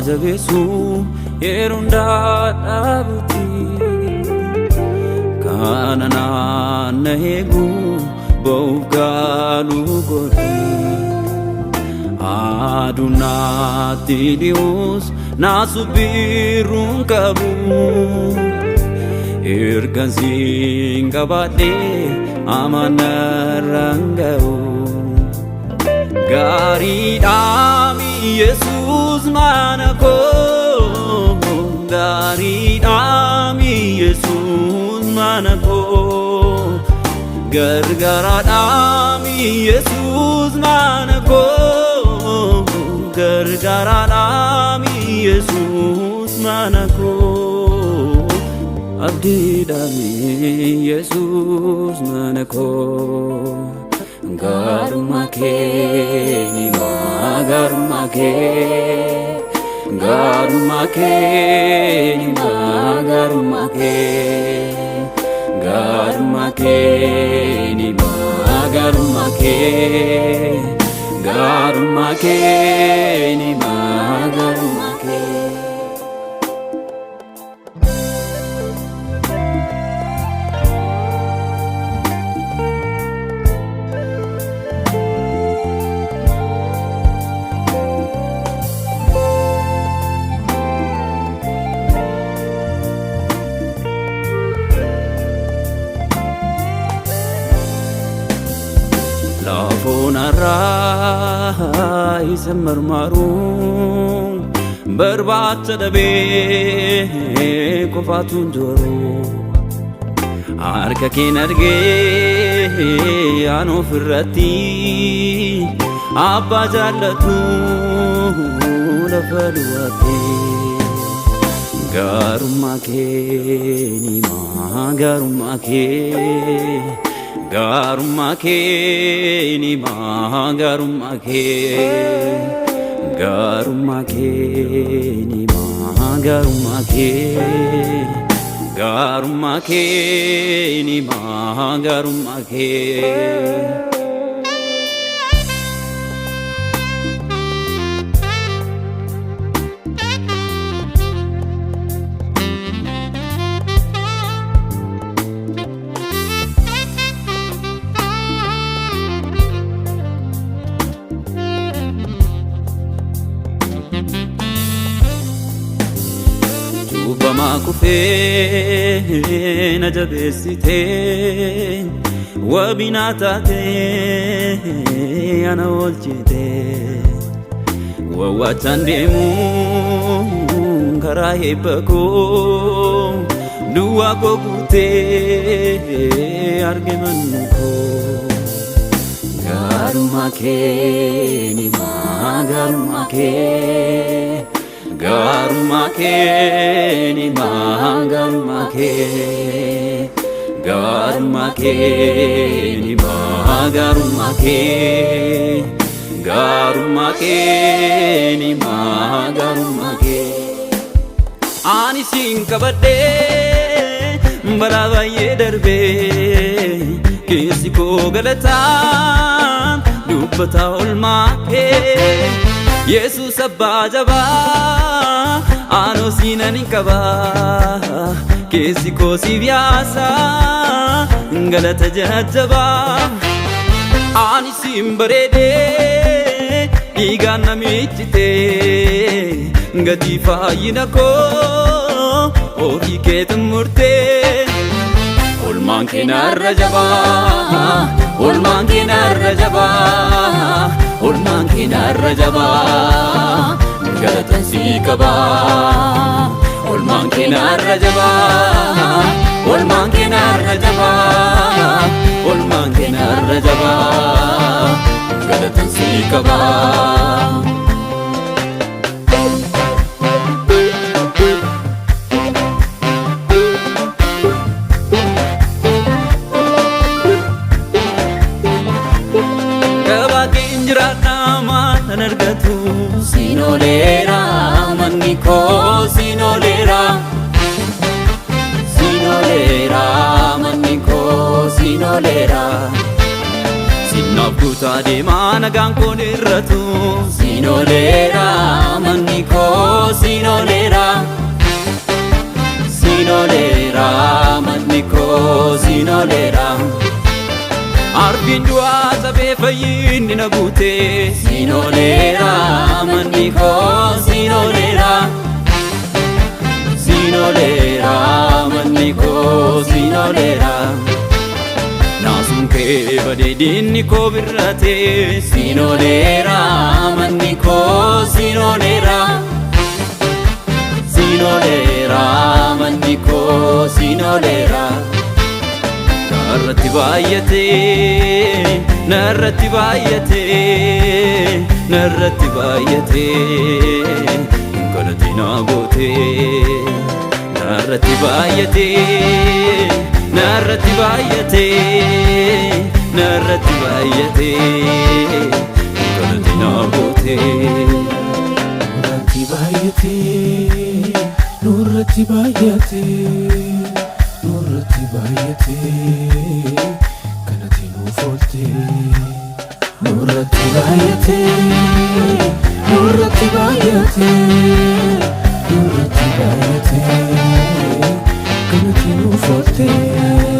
jabeessu yeroon dadhabutti kana naanna eegu ba'uuf gaaluu godhe adunaatti dhiyoos naasu biiruun qabu ergansiin qabaadhee amanarraan ga'u gaariidhaami Yesuus mana koo gaariidhaami Yesuus mana koo gargaaraadhaami Yesuus mana koo gargaaraadhaami Yesuus mana koo abdiidhaami Yesuus mana koo garuma kee nima garuma kee garuma kee nima garuma kee garuma kee nima garuma kee garuma kee nima garuma kee Lafonarraa isa marmaru barbaacha dhabee qofaatuun jiru harka keen argee aan ofirratti abbaa jaallatu lafa duwwaate garummaa kee nima garummaa kee garuma kee nima garuma kee garuma kee nima garuma kee garuma kee nima garuma kee Bama kufee na jabeessite wabina taate ana oolchite wawwachaan deemu karaa eebba koo duwwaa koo guutee arge manni koo garuma kee nima garuma kee garuma kee nima garuma kee garuma kee nima garuma kee garuma kee nima garuma kee ani siin qabadhee balaa baay'ee darbee keessi koo galataan dubbataa oolmaa kee Yesus abbaa jabaa aanoo siinan hin qabaa keessi koo siif yaasa galata jajjabaa ani siin bareedee dhiigaan na miiccitee gatii fayyina koo ofii keetiin murtee oolmaan kee narra jabaa oolmaan kee narra jabaa oolmaan kee narra jabaa galatan sii qabaa oolmaan kee narra jabaa oolmaan kee narra jabaa oolmaan kee narra jabaa galatan sii qabaa Sinolera manni koo sinolera sinolera manni koo sinolera sinna naafguuta deemaa nagaan koon irratu Sinoleera manni koo sinoleera Sinoleera manni koo sinoleera Arbiin du'aa sabee fayyinni na guute Sinoleera manni koo sinoleera Sinoleera manni koo sinoleera Naasuun kee badee diinni koo birrate Sinoleera manni koo sinoleera Sinoleera manni koo sinoleera Narratti baay'atee narratti baay'atee narratti baay'atee galati naa gootee narratti baay'atee narratti baay'atee narratti baay'atee galati naa gootee Nurratti baay'atee nurratti baay'atee nurratti baay'atee kanatti nuuf ooltee nurratti baay'atee nurratti baay'atee nurratti baay'atee kanatti nuuf ooltee